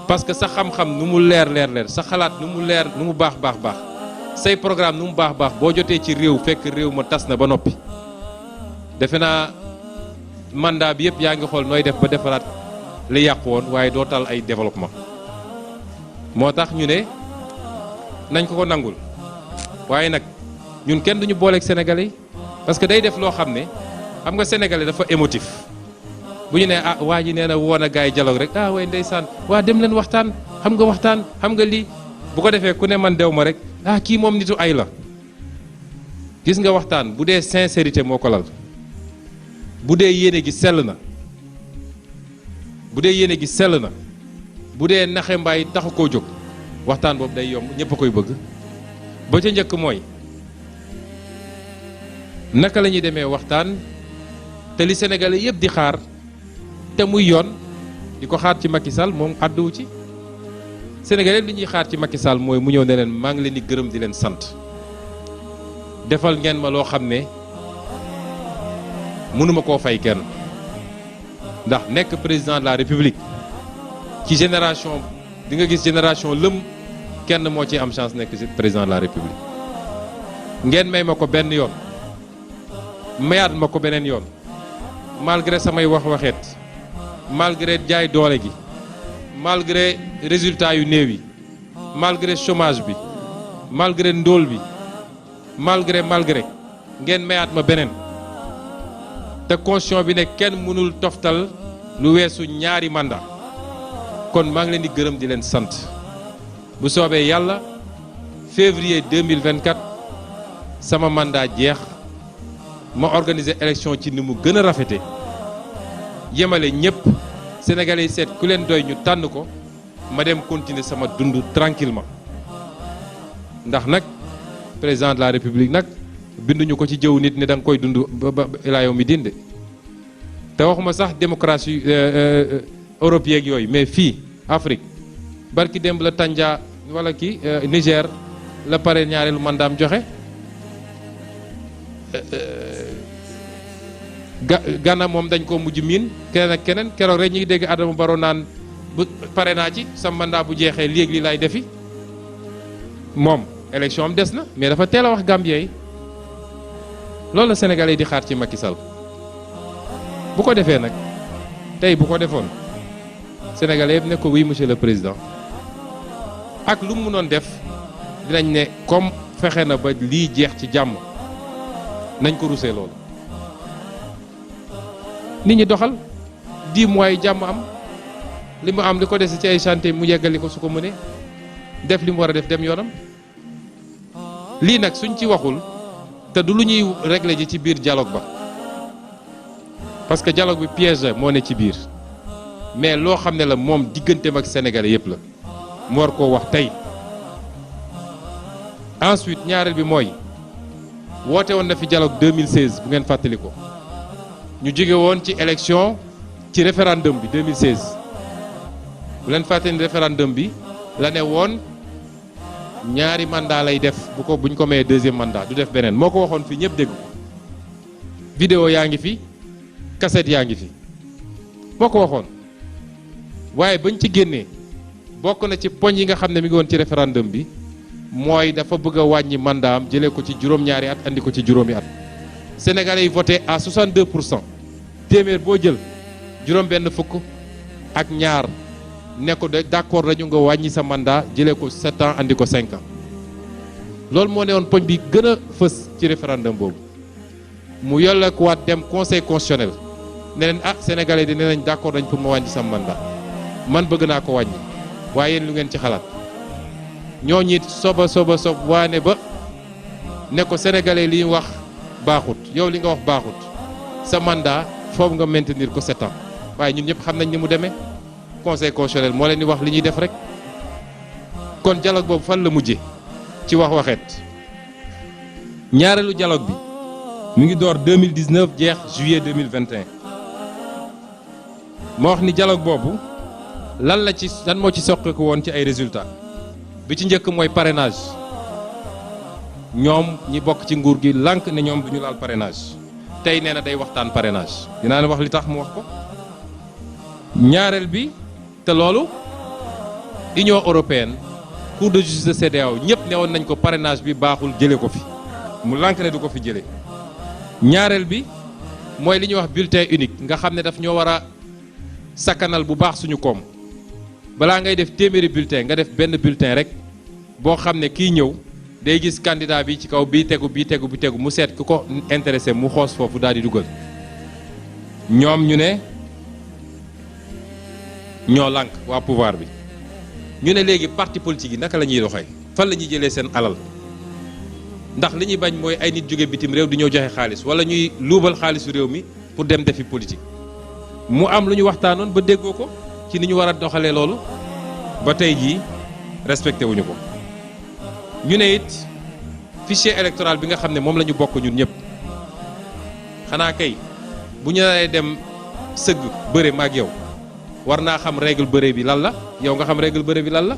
parce que sa xam-xam nu mu leer sa xalaat nu mu leer nu mu baax say programme nu mu baax boo jotee ci réew fekk réew ma tas na ba noppi defe naa mandat bi yëpp yaa ngi xool nooy def ba defaraat li yàqu woon waaye doo tal ay développement moo tax ñu ne nañ ko nangul waaye nag ñun kenn duñu booleeg sénégalais yi parce que day def loo xam ne xam nga sénégalais dafa émotif bu ñu nee waa ji nee na woon a gars yi dialogue rek way ndeysaan waa dem leen waxtaan xam nga lii bu ko defee ku ne man dew ma rek kii moom nitu ay la gis nga waxtaan bu dee sincérité moo ko lal bu dee yéene gi sell na bu dee naxe mbaay taxu koo jóg waxtaan boobu day yomb ñëpp a koy bëgg ba ca njëkk mooy naka la ñuy demee waxtaan te li sénégalais yëpp di xaar te muy yoon di ko xaar ci Macky Sall moom àdduwu ci sénégalais li ñuy xaar ci Macky Sall mooy mu ñëw ne leen maa ngi leen di gërëm di leen sant defal ngeen ma loo xam ne mënuma koo fay kenn ndax nekk président de la république ci génération di nga gis génération lëm kenn moo ci am chance nekk président de la république ngeen may ma ko benn yoon mayaat ma ko beneen yoon malgré samay waxeet malgré jaay doole gi malgré résultat yu néew yi malgré chômage bi malgré ndóol bi malgré ngeen mayaat ma beneen te constitution bi ne kenn mënul toftal lu weesu ñaari mandat kon maa ngi leen di gërëm di leen sant bu soobee yàlla février 2024 sama mandat jeex ma organiser élection ci ni mu gën a rafete yemale ñëpp sénégalais yi seet ku leen doy ñu tànn ko ma dem continuer sama dund tranquillement ndax nag président de la république nag binduñu ko ci jëw nit ne da nga koy dund ba ilaa yow mi dinde te waxuma sax démocratie Europe yeeg yooyu mais fii Afrique barki démb la Tanja wala kii Niger la pare ñaareelu mandaam joxe Ghana moom dañ ko mujj miin keneen ak keneen keroog rek ñi ngi dégg Adama Barrow naan bu pare naa ci sa mandat bu jeexee léegi li lay defi moom élection am des na mais dafa teel a wax Gambien yi loolu la Sénégalais yi di xaar ci Macky Sall bu ko defee nag tey bu ko defoon Sénégalais yëpp ne ko oui monsieur le président ak lu mu mënoon def dinañ ne comme fexe na ba lii jeex ci jàmm nañ ko rusee loolu nit ñi doxal 10 mois yi jàmm am li mu am li ko dese ci ay chantier mu yeggali ko su ko mënee def li mu war a def dem yoonam lii nag suñ ci waxul te du lu ñuy régler ji ci biir dialogue ba parce que dialogue bi piège la moo ne ci biir mais loo xam ne la moom digganteem ak sénégalais yëpp la mu war koo wax tey ensuite ñaareel bi mooy woote woon na fi dialogue 2016 bu ngeen fàttali ko ñu jóge woon ci élection ci référendum bi 2016 bu leen fàttali ni référendum bi la ne woon ñaari mandat lay def buñ ko mayee deuxième mandat du def beneen moo ko waxoon fii ñëpp dégg vidéo yaa ngi fi cassette yaa ngi fi moo ko waxoon waaye bañ ci génnee bokk na ci poñ yi nga xam ne mi ngi woon ci référendum bi mooy dafa bëgg a wàññi mandat am jëlee ko ci juróom-ñaari at andi ko ci juróomi at Sénégalais yi voté à 62% téeméer boo jël juróom-benn fukk ak ñaar ne ko d'accord dañu nga wàññi sa mandat jëlee ko 7 ans andi ko 5 ans loolu moo ne woon poñ bi gën a fës ci référendum boobu mu yolla ko waat dem conseil constitutionnel ne leen Sénégalais di ne nañ d'accord dañ pour ma wàññi sa mandat man bëgg naa ko wàññi waaye yéen lu ngeen ci xalaat ñooñu it sob waane ba ne ko sénégalais li wax baaxut yow li nga wax baaxut sa mandat foofu nga maintenir ko 7 ans waaye ñun ñëpp xam nañ ni mu demee conseil constitutionnel moo leen di wax li ñuy def rek kon dialogue boobu fan la mujje ci waxeet ñaareelu dialogue bi mu ngi door 2019 jeex juillet 2021 moo wax ni dialogue boobu lan moo ci soqeeku woon ci ay résultats bi ci njëkk mooy parrainage ñoom ñi bokk ci nguur gi lànk ne ñoom duñu laal parrainage tey nee na day waxtaan parrainage dinaa leen wax li tax mu wax ko ñaareel bi te loolu Union européenne Cour de justice de CEDEAO ñëpp newoon nañ ko parrainage bi baaxul jëlee ko fi mu lànk ne du ko fi jëlee. ñaareel bi mooy li ñuy wax bulletin unique nga xam ne daf ñoo war a sakkanal bu baax suñu koom balaa ngay def téeméeri bulletin nga def benn bulletin rek boo xam ne kii ñëw day gis candidat bi ci kaw bii tegu mu seet ku ko intéressé mu xoos foofu daal di dugal. ñoom ñu ne ñoo lànk waa pouvoir bi ñu ne léegi parti politique yi naka la ñuy doxee fan la ñuy jëlee seen alal ndax li ñuy bañ mooy ay nit jóge bitim réew di ñëw joxe xaalis wala ñuy luubal xaalisu réew mi pour dem defi politique. mu am lu ñu waxtaanoon ba déggoo ko ci ni ñu war a doxalee loolu ba tey jii respecté wuñu ko. ñu ne it fichier électoral bi nga xam ne moom la ñu bokk ñun ñëpp xanaa kay bu ñu lay dem sëgg bëre maag yow war naa xam règle bëre bi lan la yow nga xam règle bëre bi lan la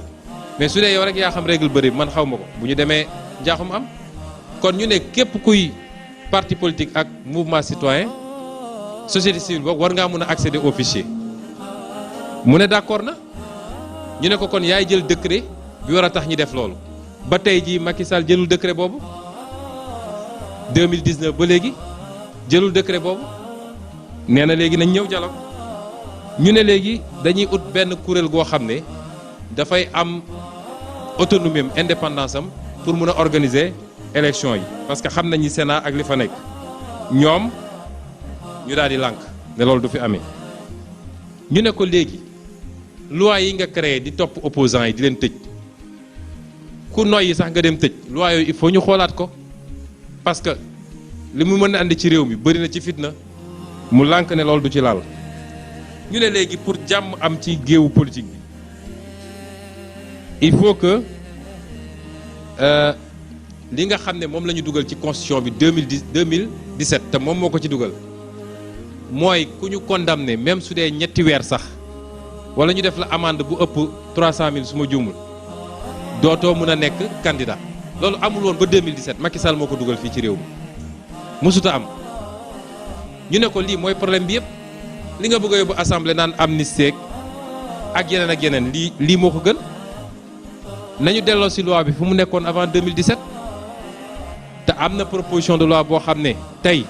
mais su dee yow rek yaa xam règle bëre bi man xaw ma ko bu ñu demee njaaxum am. kon ñu ne képp kuy parti politique ak mouvement citoyen société civile boog war ngaa mën a accéder au fichier mu ne d'accord na ñu ne ko kon yaay jël décret bi war a tax ñi def loolu ba tey jii Macky Sall jëlul décret boobu 2019 ba léegi jëlul décret boobu nee na léegi nañ ñëw dialogue ñu ne léegi dañuy ut benn kuréel goo xam ne dafay am autonomie am indépendance am pour mun a organiser élection yi parce que xam nañu Sénat ak li fa nekk ñoom ñu daal di lànk ne loolu du fi amee ñu ne ko léegi loi yi nga créé di topp opposants yi di leen tëj ku noy yi sax nga dem tëj loi yooyu il faut ñu xoolaat ko parce que li mu mën a andi ci réew mi bëri na ci fitna mu lànk ne loolu du ci laal ñu ne léegi pour jàmm am ci géewu politique bi il faut que li nga xam ne moom la ñu dugal ci constitution bi 2017 te moom moo ko ci dugal mooy ku ñu condamné même su dee ñetti weer sax wala ñu def la amende bu ëpp 300 000 su ma juumul dootoo mën a nekk candidat loolu amul woon ba 2017 Macky Sall moo ko dugal fii ci réew mi mësuta am ñu ne ko lii mooy problème bi yëpp li nga bëgg a yóbbu assemblée naan amnistie ak yeneen lii moo ko gën nañu delloo si loi bi fu mu nekkoon avant 2017 te am na proposition de loi boo xam ne tey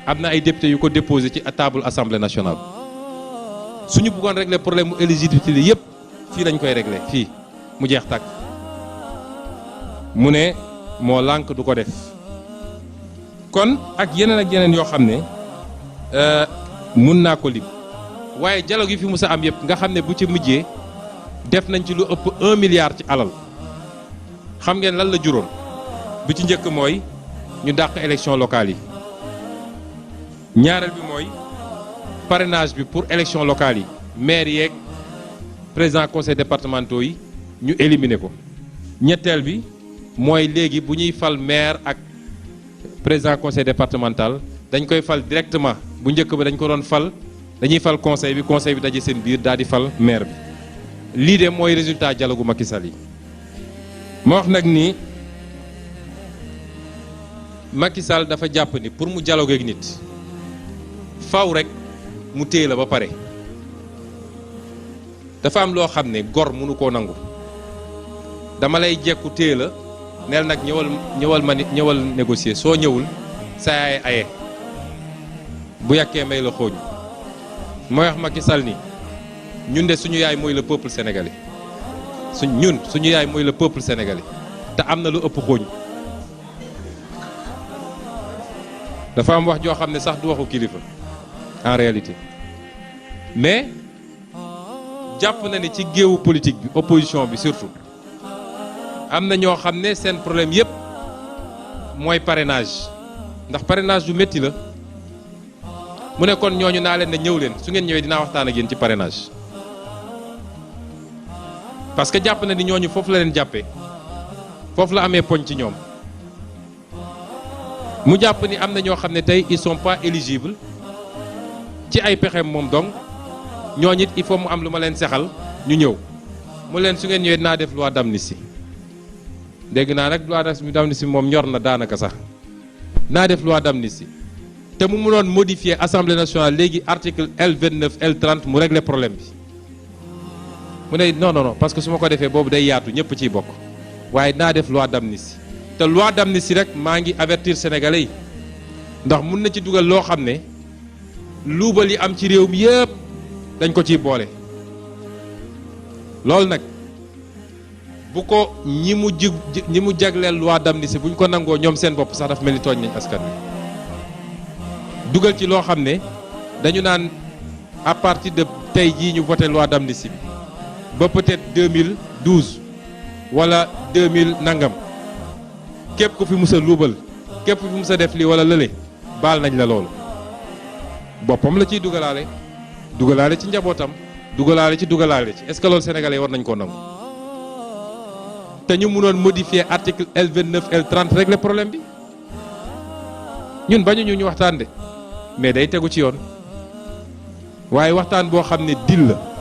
am na ay députés yu ko déposé ci table assemblée nationale suñu bëggoon régler problème mu éligibilité yëpp fii lañ koy régler fii mu jeex tàkk mu ne moo lànk du ko def kon ak yeneen yoo xam ne mun naa ko lim waaye dialogue yi fi musa am yëpp nga xam ne bu ci mujjee def nañ ci lu ëpp 1 milliard ci alal xam ngeen lan la juróon bu ci njëkk mooy ñu dàq élection locale yi ñaareel bi mooy parrainage bi pour élection locale yi maire yeeg président conseil départementaux yi ñu éliminer ko ñetteel bi mooy léegi bu ñuy fal maire ak président conseil départemental dañ koy fal directement bu njëkk ba dañ ko doon fal dañuy fal conseil bi daje seen biir daal di fal maire bi lii de mooy résultat dialogu Macky Sall yi ma wax nag ni Macky Sall dafa jàpp ni pour mu dialoguer ak nit faw rek mu téye la ba pare dafa am loo xam ne gor mënu koo nangu dama lay jekku téye la neel nag ñëwal négocier soo ñëwul sa yaay aye bu yàkkee may la xooñ mooy wax Macky Sall ni ñun de suñu yaay mooy le peuple sénégalais suñu yaay mooy le peuple sénégalais te am na lu ëpp xooñ dafa am wax joo xam ne sax du waxu kilifa en réalité mais jàpp na ni ci géewu politique bi opposition bi surtout am na ñoo xam ne seen problème yépp mooy parrainage ndax parrainage du métti la mu ne kon ñooñu naa leen ne ñëw leen su ngeen ñëwee dinaa waxtaan ak yéen ci parrainage parce que jàpp na ni ñooñu foofu la leen jàppee foofu la amee poñ ci ñoom mu jàpp ni am na ñoo xam ne tey ils sont pas éligibles ci ay pexem moom donc ñooñu it il faut mu am lu ma leen sexal ñu ñëw mu leen su ngeen ñëwee dinaa def loi d'amnistie dégg naa nag loi d'amnistie moom ñor na daanaka sax naa def loi d'amnistie te mu mënoon modifier assemblée nationale léegi article L29 L30 mu régler problème bi mu ne non non non parce que su ma ko defee boobu day yaatu ñëpp ciy bokk waaye naa def loi d'amnistie te loi d'amnistie rek maa ngi avertir sénégalais yi ndax mun na ci dugal loo xam ne luubal yi am ci réew mi yëpp dañ ko ciy boole loolu nag bu ko ñi mu jagleel loi d'amnistie bu ñu ko nangoo ñoom seen bopp sax dafa mel ni tooñ nañ askan wi dugal ci loo xam ne dañu naan à partir de tey jii ñu voté loi d'amnistie bi ba peut-être 2012 wala 2000 nangam képp ku fi mus a luubal képp ku fi mus a def lii wala lële baal nañ la loolu boppam la ciy dugalaale ci njabootam dugalaale ci est-ce que loolu sénégalais war nañ koo nangu te ñu mënoon modifier article L29 L30 régler problème bi ñun bañu ñu waxtaan de mais day tegu ci yoon waaye waxtaan boo xam ne deal la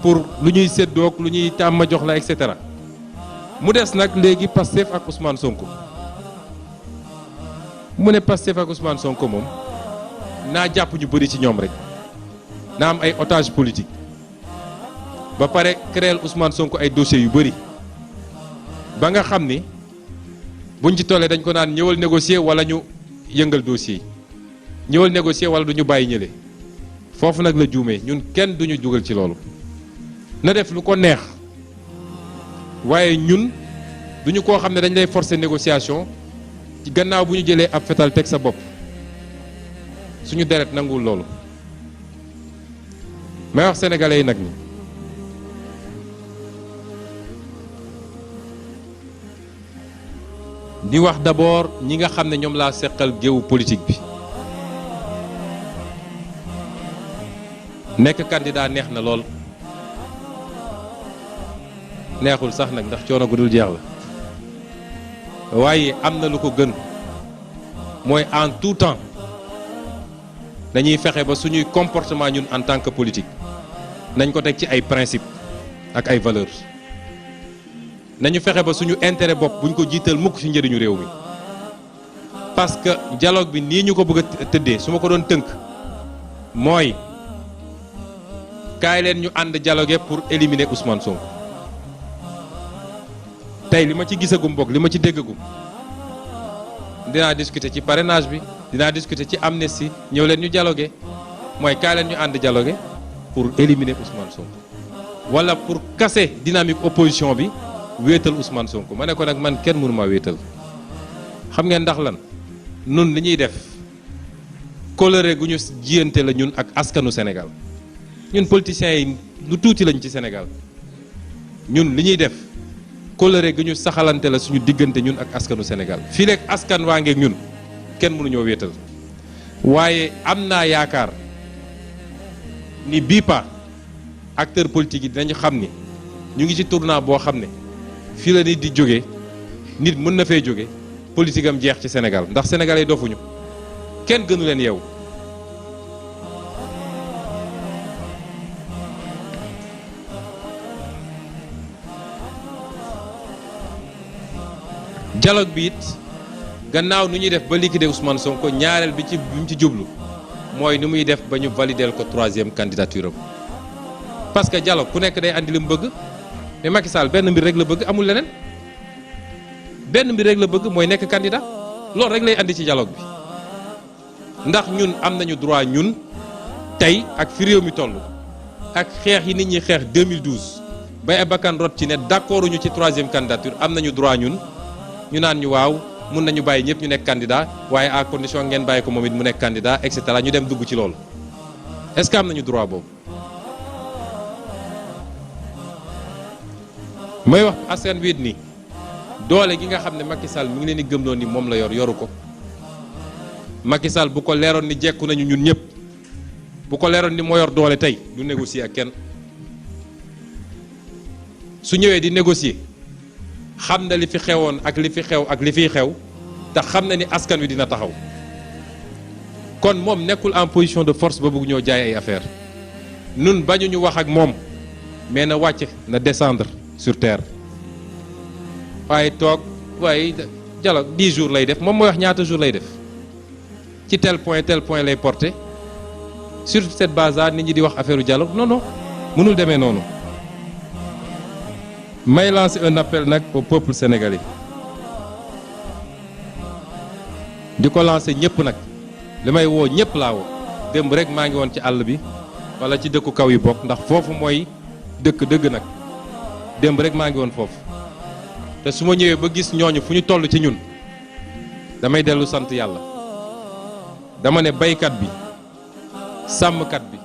pour lu ñuy séddoog lu ñuy tàmma jox la et cetera mu des nag léegi Pastef ak Ousmane Sonko mu ne Pastef ak Ousmane Sonko moom naa jàpp ñu bëri ci ñoom rek naa am ay otage politique ba pare créer Ousmane Sonko ay dossiers yu bëri ba nga xam ni buñ ci tollee dañ ko naan ñëwal négocier wala ñu yëngal dossier yi ñëwal négocier wala du ñu bàyyi ñële foofu nag la juumee ñun kenn duñu dugal ci loolu na def lu ko neex waaye ñun duñu koo xam ne dañ lay forcer négociation ci gannaaw bu ñu jëlee ab fetal teg sa bopp suñu deret nanguwul loolu may wax sénégalais yi nag ni di wax d'abord ñi nga xam ne ñoom laa seqal géewu politique bi nekk candidat neex na lool neexul sax nag ndax coono gu dul jeex la waaye am na lu ko gën mooy en tout temps dañuy fexe ba suñuy comportement ñun en tant que politique nañ ko teg ci ay principe ak ay valeurs nañu fexe ba suñu intérêt bopp buñ ko jiital mukk ci njëriñu réew mi parce que dialogue bi nii ñu ko bëgg a tëddee su ma ko doon tënk mooy kaay leen ñu ànd dialoguer pour éliminer Ousmane Sonko tey li ma ci gisagum bokk li ma ci déggagum dinaa discuter ci parrainage bi dinaa discuter ci amnistie ñëw leen ñu dialoguer mooy kaay leen ñu ànd dialoguer pour éliminer Ousmane Sonko wala pour casser dynamique opposition bi wéetal Ousmane Sonko ma ne ko nag man kenn mënu maa wéetal xam ngeen ndax lan nun li ñuy def coloré gu ñu jiyante la ñun ak askanu Sénégal ñun politiciens yi lu tuuti lañ ci Sénégal ñun li ñuy def coloré gu ñu saxalante la suñu diggante ñun ak askanu Sénégal fii leeg askan waa ngeeg ñun kenn mënuñoo wéetal waaye am naa yaakaar ni bii pa acteur politique yi dinañu xam ni ñu ngi ci tournant boo xam ne fii la nit di jóge nit mën na fee jóge politique am jeex ci Sénégal ndax sénégalais dofuñu kenn gënu leen yeewu dialogue bi it gannaaw nu ñuy def ba liquider Ousmane Sonko ñaareel bi ci mu ci jublu mooy nu muy def ba ñu valider ko 3e candidature am parce que dialogue ku nekk day andi li mu bëgg mais Macky Sall benn mbir rek la bëgg amul leneen benn mbir rek la bëgg mooy nekk candidat loolu rek lay andi ci dialogue bi ndax ñun am nañu droit ñun tey ak fi réew mi toll ak xeex yi nit ñi xeex 2012 bay bakkan rot ci ne d'accord ñu ci 3e candidature am nañu droit ñun ñu naan ñu waaw mun nañu bàyyi ñëpp ñu nekk candidat waaye à condition ngeen bàyyi ko moom it mu nekk candidat et cetera ñu dem dugg ci loolu est-ce que am nañu droit boobu. may wax askan wi ni doole gi nga xam ne Macky Sall mu ngi leen di gëmloo ni moom la yoru ko Macky Sall bu ko leeroon ni jekku nañu ñun ñëpp bu ko leeroon ni moo yor doole tey du négocier ak kenn su ñëwee di négocier. xam na li fi xewoon ak li fi xew ak li fiy xew te xam na ni askan wi dina taxaw kon moom nekkul en position de force ba bëgg ñoo jaay ay affaire nun bañu ñu wax ak moom mais na wàcc na descendre sur terre waaye toog waaye dialogue 10 jours lay def moom mooy wax ñaata jours lay def ci tel point lay porter sur cette base là nit ñi di wax affaire u dialogue non non mënul demee noonu may lancer un appel nag au peuple sénégalais di ko lancer ñëpp nag li may woo ñëpp laa woo démb rek maa ngi woon ci àll bi wala ci dëkku kaw yi bokk ndax foofu mooy dëkk dëgg nag démb rek maa ngi woon foofu te su ma ñëwee ba gis ñooñu fu ñu toll ci ñun damay dellu sant yàlla dama ne baykat bi sàmmkat bi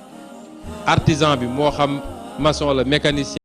artisan bi moo xam maçon la mécanicien